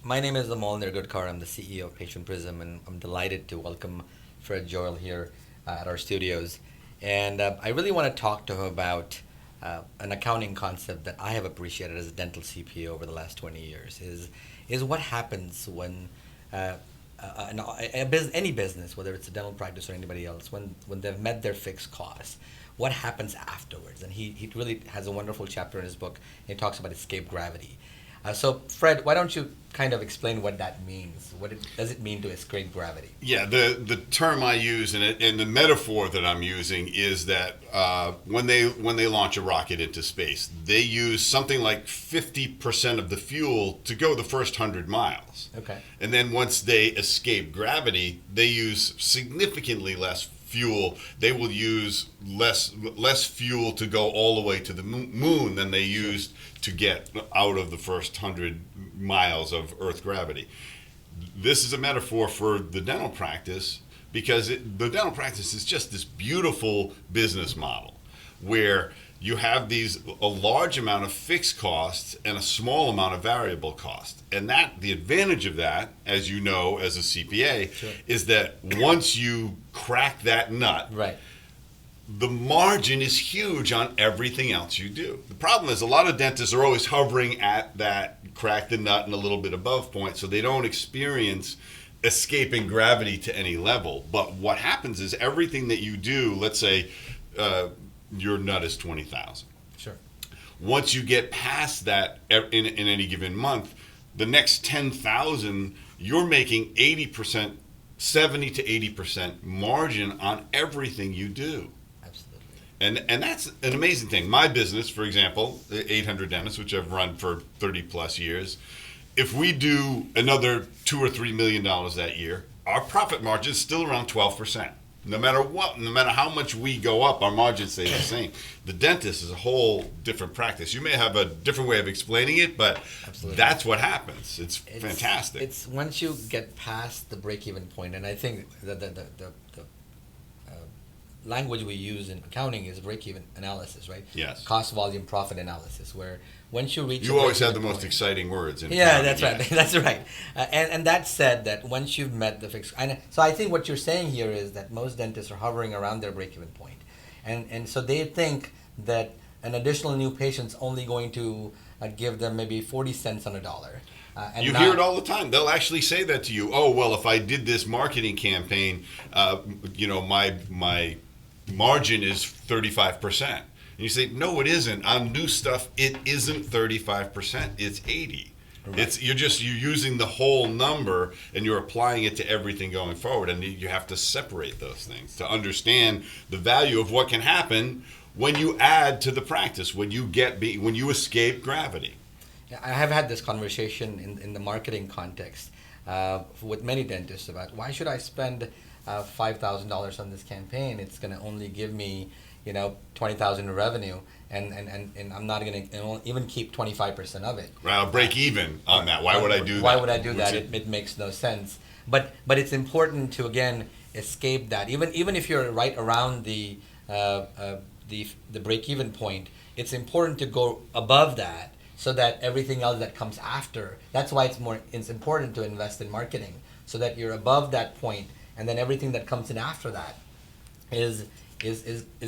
My name is Amal Nirgudkar. I'm the CEO of Patient Prism, and I'm delighted to welcome Fred Joel here at our studios. And I really want to talk to him about an accounting concept that I have appreciated as a dental CPA over the last 20 years. Is what happens when any business, whether it's a dental practice or anybody else, when they've met their fixed costs, what happens afterwards? And he really has a wonderful chapter in his book. And he talks about escape gravity. So, Fred, why don't you kind of explain what that means? Does it mean to escape gravity? Yeah, the term I use and the metaphor that I'm using is that when they launch a rocket into space, they use something like 50% of the fuel to go the first 100 miles. Okay. And then once they escape gravity, they use significantly less fuel. They will use less fuel to go all the way to the moon than they used to get out of the first 100 miles of Earth gravity. This is a metaphor for the dental practice because the dental practice is just this beautiful business model where you have a large amount of fixed costs and a small amount of variable cost. And the advantage of that, as you know, as a CPA, Sure. is that once you crack that nut, Right. the margin is huge on everything else you do. The problem is a lot of dentists are always hovering at that crack the nut and a little bit above point, so they don't experience escaping gravity to any level. But what happens is everything that you do, let's say your nut is 20,000. Sure. Once you get past that in any given month, the next 10,000, you're making 80%, 70 to 80% margin on everything you do. Absolutely. And that's an amazing thing. My business, for example, 800 Dentists, which I've run for 30 plus years, if we do another $2 or $3 million that year, our profit margin is still around 12%. No matter what, no matter how much we go up, our margins stay the same. The dentist is a whole different practice. You may have a different way of explaining it, but Absolutely. That's what happens. It's fantastic. It's once you get past the break-even point, and I think the language we use in accounting is break-even analysis, right? Yes. Cost, volume, profit analysis, where once you reach You always have the break-even most point- exciting words. In Yeah, accounting, that's right. yes. That's right. And that said, that once you've met the fixed, and so I think what you're saying here is that most dentists are hovering around their break-even point, and so they think that an additional new patient's only going to give them maybe 40 cents on a dollar. And You not- hear it all the time. They'll actually say that to you. Oh, well, if I did this marketing campaign, my margin is 35%. And you say, no, it isn't. On new stuff, it isn't 35%. It's 80. Right. You're using the whole number and you're applying it to everything going forward. And you have to separate those things to understand the value of what can happen when you add to the practice, when you escape gravity. Yeah, I have had this conversation in the marketing context with many dentists about why should I spend $5,000 on this campaign? It's going to only give me, 20,000 in revenue, and I'm not going to even keep 25% of it. Right, I'll break even on that. Why would I do that? Why would I do that? Which It makes no sense. But it's important to again escape that. Even if you're right around the break-even point, it's important to go above that so that everything else that comes after. That's why it's important to invest in marketing so that you're above that point, and then everything that comes in after that is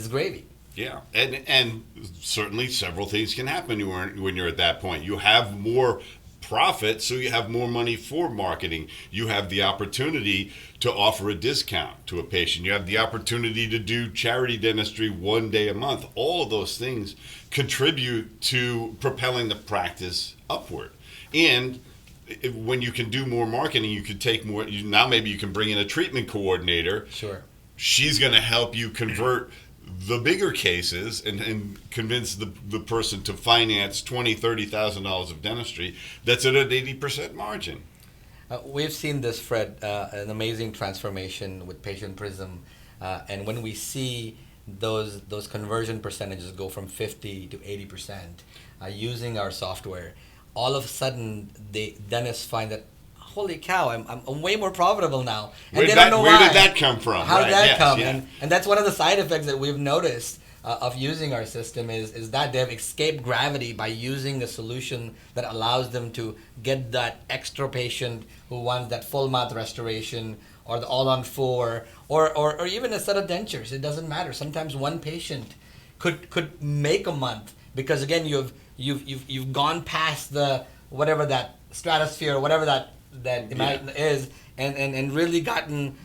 gravy. Yeah, and certainly several things can happen when you're at that point. You have more profit, so you have more money for marketing. You have the opportunity to offer a discount to a patient. You have the opportunity to do charity dentistry one day a month. All of those things contribute to propelling the practice upward. And when you can do more marketing, you can take more. Now maybe you can bring in a treatment coordinator. Sure. She's going to help you convert the bigger cases and convince the person to finance $20,000-$30,000 of dentistry that's at an 80% margin. We've seen this, Fred, an amazing transformation with Patient Prism, and when we see those conversion percentages go from 50 to 80% using our software, all of a sudden the dentists find that, holy cow, I'm way more profitable now. And Where they don't know why. did that come from? How did that Yes, come? yeah. And that's one of the side effects that we've noticed of using our system is that they've escaped gravity by using a solution that allows them to get that extra patient who wants that full mouth restoration or the all on four or even a set of dentures. It doesn't matter. Sometimes one patient could make a month because again you've gone past the whatever that stratosphere, whatever that is, and really gotten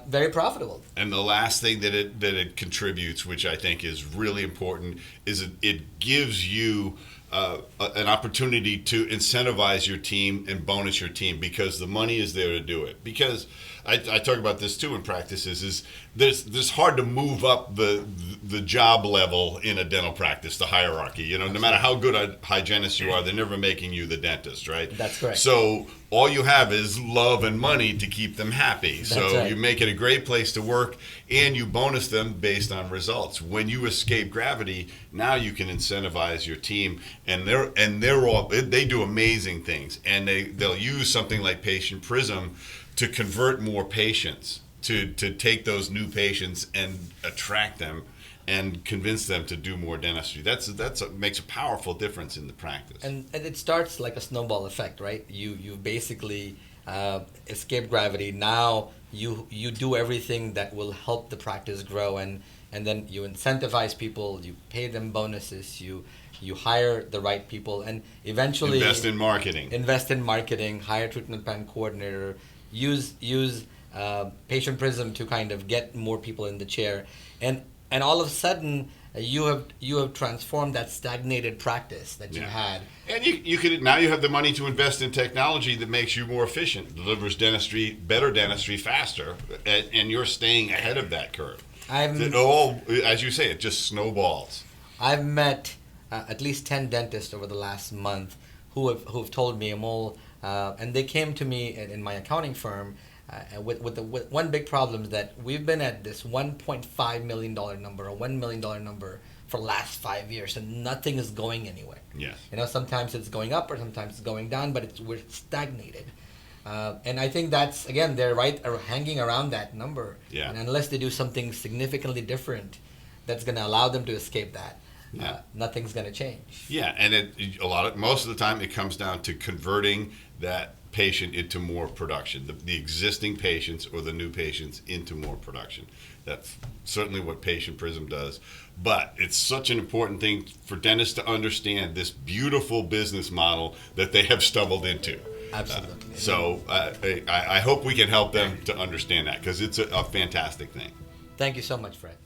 very profitable. And the last thing that it contributes, which I think is really important, is it gives you an opportunity to incentivize your team and bonus your team because the money is there to do it. Because I talk about this too in practices, is there's hard to move up the job level in a dental practice, the hierarchy. You know, Absolutely. No matter how good a hygienist you are, they're never making you the dentist, right? That's correct. So all you have is love and money to keep them happy. That's so right. You make it a great place to work and you bonus them based on results. When you escape gravity, now you can incentivize your team, and they do amazing things, and they'll use something like Patient Prism to convert more patients, to take those new patients and attract them and convince them to do more dentistry. Makes a powerful difference in the practice. And it starts like a snowball effect, right? You basically escape gravity. Now you do everything that will help the practice grow, and then you incentivize people, you pay them bonuses, you hire the right people, and eventually invest in marketing, hire treatment plan coordinator, use Patient Prism to kind of get more people in the chair, and all of a sudden you have transformed that stagnated practice that you had. And you could now you have the money to invest in technology that makes you more efficient, delivers better dentistry faster, and you're staying ahead of that curve. As you say, it just snowballs. I've met at least 10 dentists over the last month who've told me, Amol, and they came to me in my accounting firm with one big problem is that we've been at this $1.5 million number or $1 million number for the last 5 years, and nothing is going anywhere. Yes. You know, sometimes it's going up or sometimes it's going down, but we're stagnated. And I think that's, again, they're hanging around that number. Yeah. And unless they do something significantly different that's going to allow them to escape that, nothing's going to change. Yeah, and most of the time it comes down to converting that patient into more production, the existing patients or the new patients into more production. That's certainly what Patient Prism does. But it's such an important thing for dentists to understand this beautiful business model that they have stumbled into. Absolutely. So I hope we can help them to understand that, because it's a fantastic thing. Thank you so much, Fred.